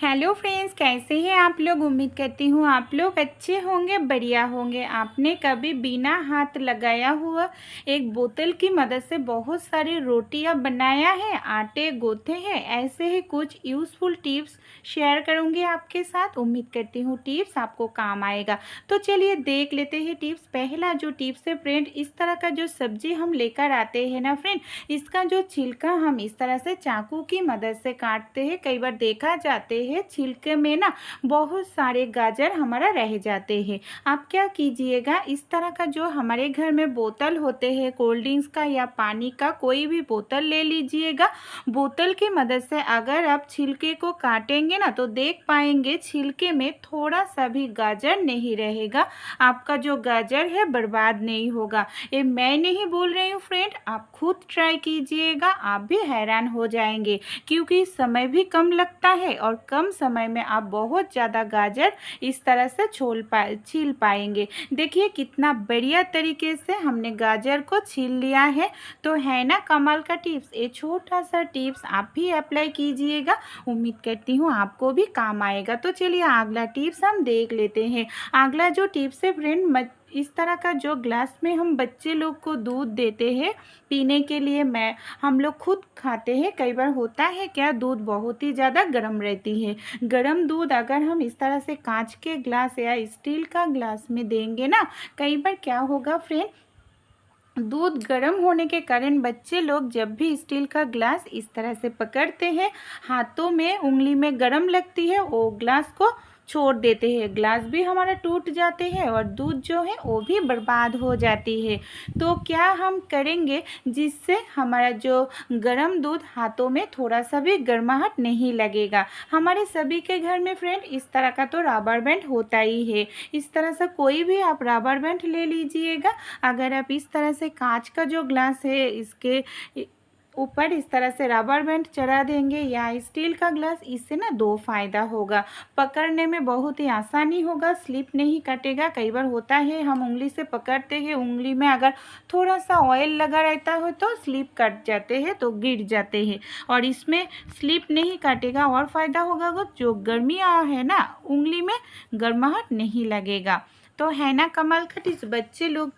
Hello friends, कैसे हैं आप लोग। उम्मीद करती हूँ आप लोग अच्छे होंगे, बढ़िया होंगे। आपने कभी बिना हाथ लगाया हुआ एक बोतल की मदद से बहुत सारी रोटियां बनाया है, आटे गूंथे हैं। ऐसे ही कुछ यूज़फुल टिप्स शेयर करूँगी आपके साथ। उम्मीद करती हूँ टिप्स आपको काम आएगा। तो चलिए देख लेते हैं टिप्स। पहला जो टिप्स है फ्रेंड, इस तरह का जो सब्जी हम लेकर आते हैं ना फ्रेंड, इसका जो छिलका हम इस तरह से चाकू की मदद से काटते हैं। कई बार देखा जाते हैं छिलके में ना बहुत सारे गाजर हमारा रह जाते हैं। आप क्या कीजिएगा, इस तरह का जो हमारे घर में बोतल होते हैं कोल्ड ड्रिंक्स का या पानी का, कोई भी बोतल ले लीजिएगा। बोतल की मदद से अगर आप छिलके को काटेंगे ना तो देख पाएंगे छिलके में थोड़ा सा भी गाजर नहीं रहेगा। आपका जो गाजर है बर्बाद नहीं होगा। ये मैं नहीं बोल रही हूँ फ्रेंड, आप खुद ट्राई कीजिएगा, आप भी हैरान हो जाएंगे। क्योंकि समय भी कम लगता है और कम समय में आप बहुत ज़्यादा गाजर इस तरह से छील पाएंगे। देखिए कितना बढ़िया तरीके से हमने गाजर को छील लिया है। तो है ना कमाल का टिप्स। ये छोटा सा टिप्स आप भी अप्लाई कीजिएगा, उम्मीद करती हूँ आपको भी काम आएगा। तो चलिए अगला टिप्स हम देख लेते हैं। अगला जो टिप्स है फ्रेंड, इस तरह का जो ग्लास में हम बच्चे लोग को दूध देते हैं पीने के लिए, हम लोग खुद खाते हैं। कई बार होता है क्या, दूध बहुत ही ज़्यादा गर्म रहती है। गर्म दूध अगर हम इस तरह से कांच के ग्लास या स्टील का ग्लास में देंगे ना, कई बार क्या होगा फ्रेंड, दूध गर्म होने के कारण बच्चे लोग जब भी स्टील का ग्लास इस तरह से पकड़ते हैं, हाथों में उंगली में गर्म लगती है, वो ग्लास को छोड़ देते हैं। ग्लास भी हमारा टूट जाते हैं और दूध जो है वो भी बर्बाद हो जाती है। तो क्या हम करेंगे जिससे हमारा जो गर्म दूध हाथों में थोड़ा सा भी गर्माहट नहीं लगेगा। हमारे सभी के घर में फ्रेंड इस तरह का तो रबर बैंड होता ही है। इस तरह से कोई भी आप रबर बैंड ले लीजिएगा। अगर आप इस तरह से कांच का जो ग्लास है इसके ऊपर इस तरह से रबर बैंड चढ़ा देंगे या स्टील का ग्लास, इससे ना दो फायदा होगा। पकड़ने में बहुत ही आसानी होगा, स्लिप नहीं कटेगा। कई बार होता है हम उंगली से पकड़ते हैं, उंगली में अगर थोड़ा सा ऑयल लगा रहता हो तो स्लिप कट जाते हैं, तो गिर जाते हैं। और इसमें स्लिप नहीं कटेगा और फ़ायदा होगा जो गर्मी है ना उंगली में गर्माहट नहीं लगेगा। तो है ना कमाल का टिप्स, बच्चे लोग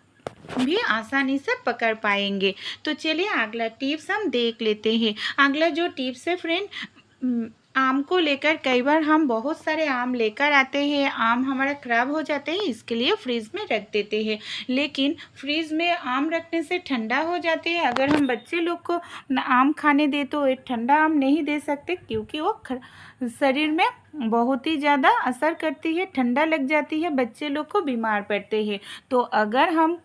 भी आसानी से पकड़ पाएंगे। तो चलिए अगला टिप्स हम देख लेते हैं। अगला जो टिप्स है फ्रेंड, आम को लेकर कई बार हम बहुत सारे आम लेकर आते हैं, आम हमारा ख़राब हो जाते हैं, इसके लिए फ्रिज में रख देते हैं। लेकिन फ्रिज में आम रखने से ठंडा हो जाते हैं। अगर हम बच्चे लोग को आम खाने दे तो ये ठंडा आम नहीं दे सकते, क्योंकि वो शरीर में बहुत ही ज़्यादा असर करती है, ठंडा लग जाती है, बच्चे लोग को बीमार पड़ते हैं। तो अगर हम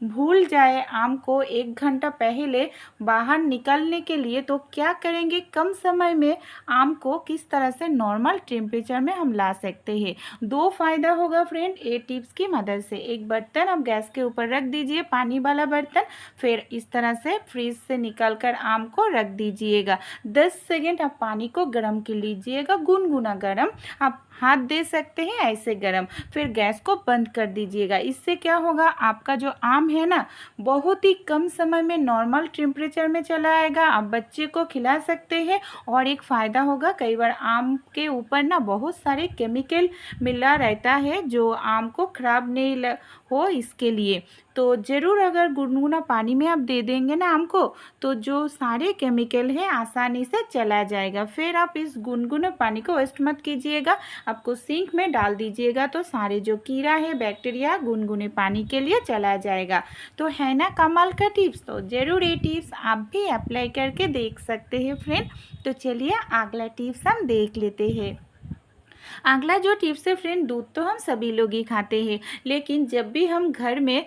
भूल जाए आम को 1 घंटा पहले बाहर निकलने के लिए, तो क्या करेंगे, कम समय में आम को किस तरह से नॉर्मल टेम्परेचर में हम ला सकते हैं। दो फायदा होगा फ्रेंड ये टिप्स की मदद से। एक बर्तन आप गैस के ऊपर रख दीजिए, पानी वाला बर्तन, फिर इस तरह से फ्रिज से निकाल कर आम को रख दीजिएगा। 10 सेकेंड आप पानी को गर्म कर लीजिएगा, गुनगुना गर्म, आप हाथ दे सकते हैं ऐसे गरम, फिर गैस को बंद कर दीजिएगा। इससे क्या होगा, आपका जो आम है ना बहुत ही कम समय में नॉर्मल टेम्परेचर में चला आएगा, आप बच्चे को खिला सकते हैं। और एक फ़ायदा होगा, कई बार आम के ऊपर ना बहुत सारे केमिकल मिला रहता है जो आम को ख़राब नहीं हो, इसके लिए तो ज़रूर अगर गुनगुना पानी में आप दे देंगे ना आम को, तो जो सारे केमिकल है आसानी से चला जाएगा। फिर आप इस गुनगुने पानी को वेस्ट मत कीजिएगा, आपको सिंक में डाल दीजिएगा, तो सारे जो कीड़ा है बैक्टीरिया गुनगुने पानी के लिए चला जाएगा। तो है ना कमाल का टिप्स, तो ज़रूर ये टिप्स आप भी अप्लाई करके देख सकते हैं फ्रेंड। तो चलिए अगला टिप्स हम देख लेते हैं। अगला जो टिप्स है फ्रेंड, दूध तो हम सभी लोग ही खाते हैं, लेकिन जब भी हम घर में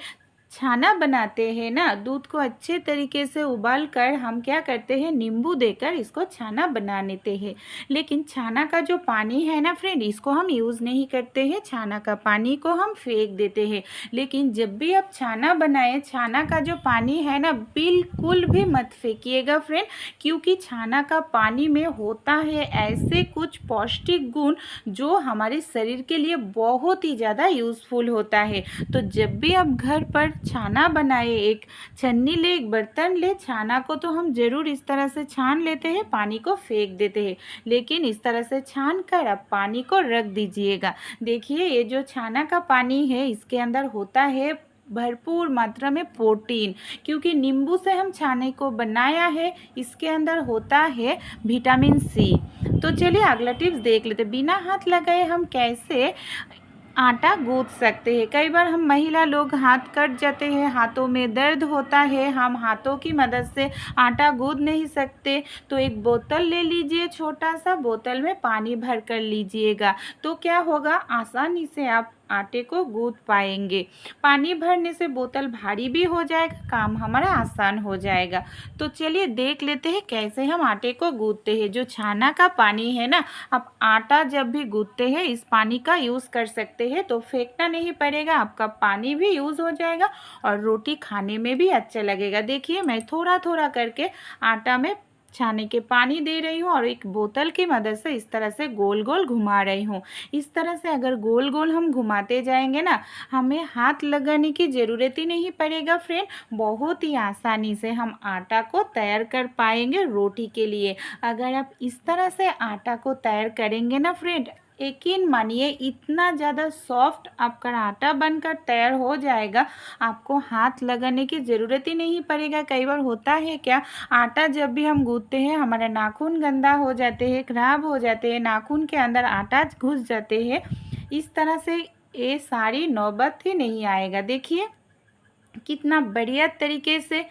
छाना बनाते हैं ना, दूध को अच्छे तरीके से उबाल कर हम क्या करते हैं, नींबू देकर इसको छाना बना लेते हैं। लेकिन छाना का जो पानी है ना फ्रेंड, इसको हम यूज़ नहीं करते हैं, छाना का पानी को हम फेंक देते हैं। लेकिन जब भी आप छाना बनाएं, छाना का जो पानी है ना बिल्कुल भी मत फेंकिएगा फ्रेंड, क्योंकि छाना का पानी में होता है ऐसे कुछ पौष्टिक गुण जो हमारे शरीर के लिए बहुत ही ज़्यादा यूज़फुल होता है। तो जब भी आप घर पर छाना बनाए। एक छन्नी ले, एक बर्तन ले, छाना को तो हम ज़रूर इस तरह से छान लेते हैं, पानी को फेंक देते हैं, लेकिन इस तरह से छान कर अब पानी को रख दीजिएगा। देखिए ये जो छाना का पानी है इसके अंदर होता है भरपूर मात्रा में प्रोटीन, क्योंकि नींबू से हम छाने को बनाया है। इसके अंदर होता है विटामिन सी। तो चलिए अगला टिप्स देख लेते हैं। बिना हाथ लगाए हम कैसे आटा गूंथ सकते हैं। कई बार हम महिला लोग हाथ कट जाते हैं, हाथों में दर्द होता है, हम हाथों की मदद से आटा गूंथ नहीं सकते, तो एक बोतल ले लीजिए, छोटा सा बोतल में पानी भर कर लीजिएगा, तो क्या होगा, आसानी से आप आटे को गूंथ पाएंगे। पानी भरने से बोतल भारी भी हो जाएगा, काम हमारा आसान हो जाएगा। तो चलिए देख लेते हैं कैसे हम आटे को गूंथते हैं। जो छाना का पानी है ना, आप आटा जब भी गूंथते हैं इस पानी का यूज़ कर सकते हैं, तो फेंकना नहीं पड़ेगा, आपका पानी भी यूज़ हो जाएगा और रोटी खाने में भी अच्छा लगेगा। देखिए मैं थोड़ा थोड़ा करके आटा में छाने के पानी दे रही हूँ और एक बोतल की मदद से इस तरह से गोल गोल घुमा रही हूँ। इस तरह से अगर गोल गोल हम घुमाते जाएंगे ना, हमें हाथ लगाने की ज़रूरत ही नहीं पड़ेगा फ्रेंड। बहुत ही आसानी से हम आटा को तैयार कर पाएंगे रोटी के लिए। अगर आप इस तरह से आटा को तैयार करेंगे ना फ्रेंड, यकीन मानिए इतना ज़्यादा सॉफ्ट आपका आटा बनकर तैयार हो जाएगा, आपको हाथ लगाने की ज़रूरत ही नहीं पड़ेगा। कई बार होता है क्या, आटा जब भी हम गूंथते हैं हमारे नाखून गंदा हो जाते हैं, खराब हो जाते हैं, नाखून के अंदर आटा घुस जाते हैं। इस तरह से ये सारी नौबत ही नहीं आएगा। देखिए कितना बढ़िया तरीके से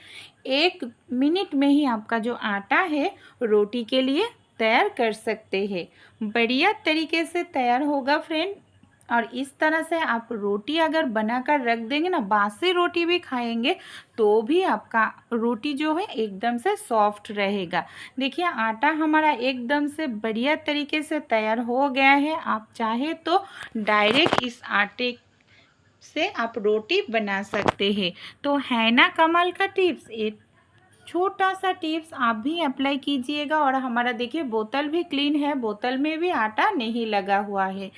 1 मिनट में ही आपका जो आटा है रोटी के लिए तैयार कर सकते हैं। बढ़िया तरीके से तैयार होगा फ्रेंड। और इस तरह से आप रोटी अगर बनाकर रख देंगे ना, बासी रोटी भी खाएंगे तो भी आपका रोटी जो है एकदम से सॉफ्ट रहेगा। देखिए आटा हमारा एकदम से बढ़िया तरीके से तैयार हो गया है। आप चाहे तो डायरेक्ट इस आटे से आप रोटी बना सकते हैं। तो है ना कमाल का टिप्स। एक छोटा सा टिप्स आप भी अप्लाई कीजिएगा। और हमारा देखिए बोतल भी क्लीन है, बोतल में भी आटा नहीं लगा हुआ है।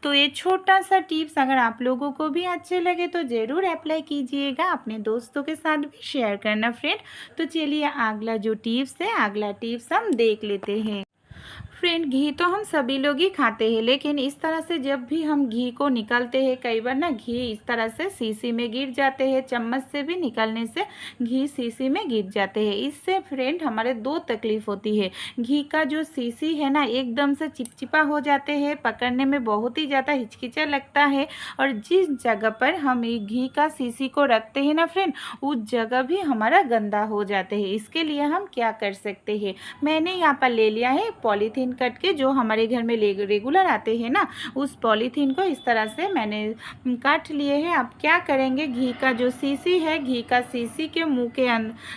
तो ये छोटा सा टिप्स अगर आप लोगों को भी अच्छे लगे तो ज़रूर अप्लाई कीजिएगा, अपने दोस्तों के साथ भी शेयर करना फ्रेंड। तो चलिए अगला जो टिप्स है, अगला टिप्स हम देख लेते हैं। फ्रेंड घी तो हम सभी लोग ही खाते हैं, लेकिन इस तरह से जब भी हम घी को निकालते हैं, कई बार ना घी इस तरह से शीशी में गिर जाते हैं, चम्मच से भी निकालने से घी शीशी में गिर जाते हैं। इससे फ्रेंड हमारे दो तकलीफ होती है। घी का जो शीशी है ना एकदम से चिपचिपा हो जाते हैं, पकड़ने में बहुत ही ज़्यादा हिचकिचा लगता है, और जिस जगह पर हम ये घी का शीशी को रखते हैं ना फ्रेंड, उस जगह भी हमारा गंदा हो जाते हैं। इसके लिए हम क्या कर सकते हैं, मैंने यहाँ पर ले लिया है पॉलीथीन कट के, जो हमारे घर में रेगुलर आते हैं ना, उस पॉलीथीन को इस तरह से मैंने काट लिए हैं। अब क्या करेंगे, घी का जो शीशी है, घी का शीशी के मुंह के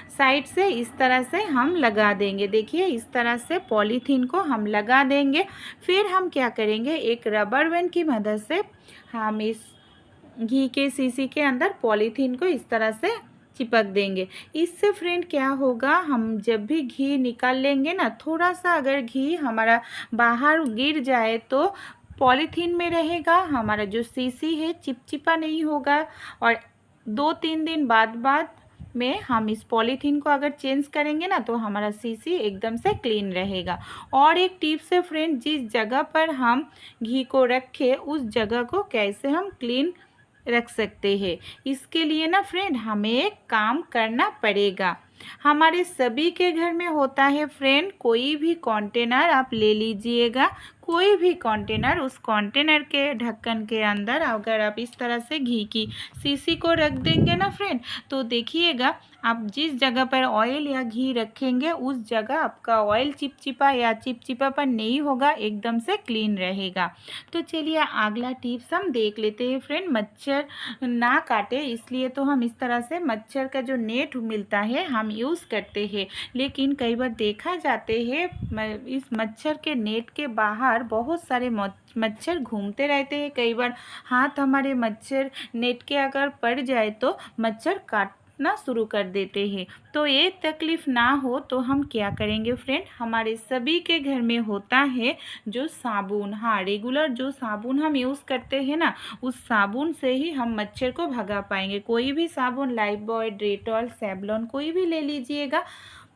साइड से इस तरह से हम लगा देंगे। देखिए इस तरह से पॉलीथीन को हम लगा देंगे। फिर हम क्या करेंगे, एक रबर बैंड की मदद से हम इस घी के शीशी के अंदर पॉलीथीन को इस तरह से चिपक देंगे। इससे फ्रेंड क्या होगा, हम जब भी घी निकाल लेंगे ना, थोड़ा सा अगर घी हमारा बाहर गिर जाए तो पॉलीथीन में रहेगा, हमारा जो शीशी है चिपचिपा नहीं होगा। और 2-3 दिन बाद में हम इस पॉलीथीन को अगर चेंज करेंगे ना, तो हमारा शीशी एकदम से क्लीन रहेगा। और एक टिप्स है फ्रेंड, जिस जगह पर हम घी को रखें उस जगह को कैसे हम क्लीन रख सकते हैं। इसके लिए ना फ्रेंड हमें एक काम करना पड़ेगा। हमारे सभी के घर में होता है फ्रेंड, कोई भी कंटेनर आप ले लीजिएगा, कोई भी कंटेनर, उस कंटेनर के ढक्कन के अंदर अगर आप इस तरह से घी की शीशी को रख देंगे ना फ्रेंड, तो देखिएगा आप जिस जगह पर ऑयल या घी रखेंगे उस जगह आपका ऑयल चिपचिपा या चिपचिपापन नहीं होगा, एकदम से क्लीन रहेगा। तो चलिए अगला टिप्स हम देख लेते हैं फ्रेंड। मच्छर ना काटे इसलिए तो हम इस तरह से मच्छर का जो नेट मिलता है हम यूज़ करते हैं, लेकिन कई बार देखा जाते हैं इस मच्छर के नेट के बाहर बहुत सारे मच्छर घूमते रहते हैं। कई बार हाथ हमारे मच्छर नेट के अगर पड़ जाए तो मच्छर टूटना शुरू कर देते हैं। तो ये तकलीफ़ ना हो तो हम क्या करेंगे फ्रेंड, हमारे सभी के घर में होता है जो साबुन, हाँ रेगुलर जो साबुन हम यूज़ करते हैं ना, उस साबुन से ही हम मच्छर को भगा पाएंगे। कोई भी साबुन, लाइफबॉय, डेटॉल, सेवलॉन कोई भी ले लीजिएगा।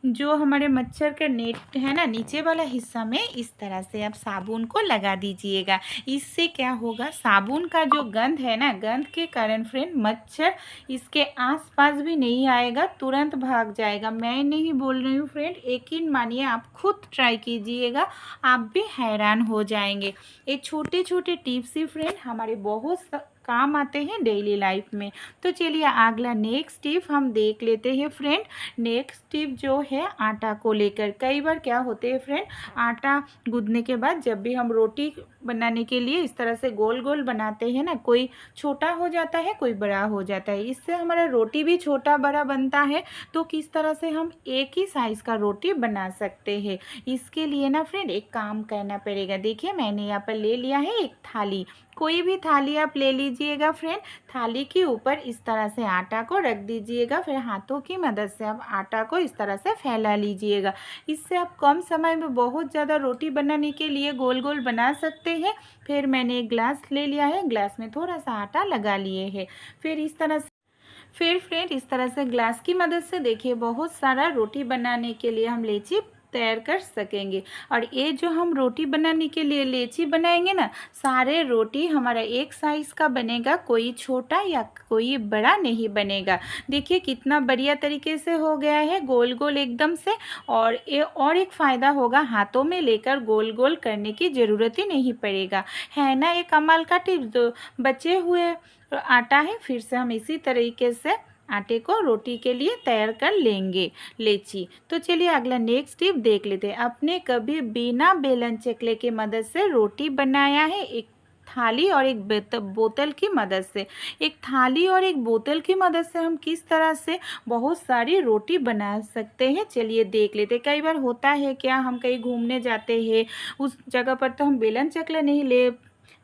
जो हमारे मच्छर का नेट है ना, नीचे वाला हिस्सा में इस तरह से आप साबुन को लगा दीजिएगा। इससे क्या होगा, साबुन का जो गंध है ना, गंध के कारण फ्रेंड मच्छर इसके आसपास भी नहीं आएगा, तुरंत भाग जाएगा। मैं नहीं बोल रही हूँ फ्रेंड, यकीन मानिए, आप खुद ट्राई कीजिएगा, आप भी हैरान हो जाएंगे। ये छोटे छोटे टिप्स ही फ्रेंड हमारे बहुत काम आते हैं डेली लाइफ में। तो चलिए अगला नेक्स्ट टिप हम देख लेते हैं फ्रेंड। नेक्स्ट टिप जो है आटा को लेकर, कई बार क्या होते हैं फ्रेंड, आटा गूंदने के बाद जब भी हम रोटी बनाने के लिए इस तरह से गोल गोल बनाते हैं ना, कोई छोटा हो जाता है कोई बड़ा हो जाता है, इससे हमारा रोटी भी छोटा बड़ा बनता है। तो किस तरह से हम एक ही साइज़ का रोटी बना सकते हैं, इसके लिए ना फ्रेंड एक काम करना पड़ेगा। देखिए मैंने यहाँ पर ले लिया है एक थाली, कोई भी थाली आप ले लीजिएगा फ्रेंड। थाली के ऊपर इस तरह से आटा को रख दीजिएगा, फिर हाथों की मदद से आप आटा को इस तरह से फैला लीजिएगा। इससे आप कम समय में बहुत ज़्यादा रोटी बनाने के लिए गोल गोल बना सकते हैं। फिर मैंने एक ग्लास ले लिया है, ग्लास में थोड़ा सा आटा लगा लिए है। फिर इस तरह से फ्रेंड इस तरह से ग्लास की मदद से देखिए बहुत सारा रोटी बनाने के लिए हम लेची तैयार कर सकेंगे। और ये जो हम रोटी बनाने के लिए लेची बनाएंगे ना, सारे रोटी हमारा एक साइज़ का बनेगा, कोई छोटा या कोई बड़ा नहीं बनेगा। देखिए कितना बढ़िया तरीके से हो गया है, गोल गोल एकदम से। और एक फ़ायदा होगा, हाथों में लेकर गोल गोल करने की ज़रूरत ही नहीं पड़ेगा, है ना। एक कमाल का टिप्स, जो बचे हुए आटा है फिर से हम इसी तरीके से आटे को रोटी के लिए तैयार कर लेंगे लेची। तो चलिए अगला नेक्स्ट टिप देख लेते हैं। आपने कभी बिना बेलन चकले की मदद से रोटी बनाया है? एक थाली और एक बोतल की मदद से, एक थाली और एक बोतल की मदद से हम किस तरह से बहुत सारी रोटी बना सकते हैं, चलिए देख लेते हैं। कई बार होता है क्या, हम कहीं घूमने जाते हैं, उस जगह पर तो हम बेलन चकला नहीं ले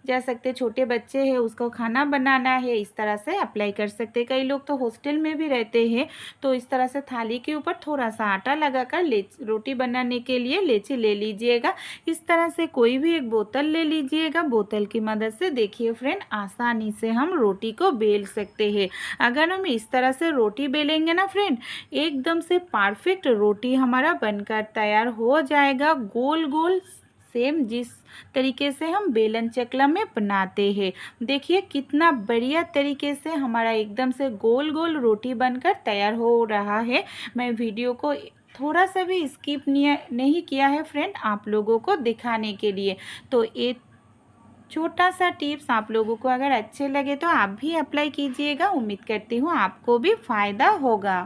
जा सकते, छोटे बच्चे हैं उसको खाना बनाना है, इस तरह से अप्लाई कर सकते हैं। कई लोग तो हॉस्टल में भी रहते हैं, तो इस तरह से थाली के ऊपर थोड़ा सा आटा लगाकर रोटी बनाने के लिए लेची ले लीजिएगा। इस तरह से कोई भी एक बोतल ले लीजिएगा, बोतल की मदद से देखिए फ्रेंड आसानी से हम रोटी को बेल सकते हैं। अगर हम इस तरह से रोटी बेलेंगे ना फ्रेंड, एकदम से परफेक्ट रोटी हमारा बनकर तैयार हो जाएगा, गोल गोल सेम जिस तरीके से हम बेलन चकला में बनाते हैं। देखिए कितना बढ़िया तरीके से हमारा एकदम से गोल गोल रोटी बनकर तैयार हो रहा है। मैं वीडियो को थोड़ा सा भी स्किप नहीं किया है फ्रेंड, आप लोगों को दिखाने के लिए। तो ये छोटा सा टिप्स आप लोगों को अगर अच्छे लगे तो आप भी अप्लाई कीजिएगा, उम्मीद करती हूँ आपको भी फ़ायदा होगा।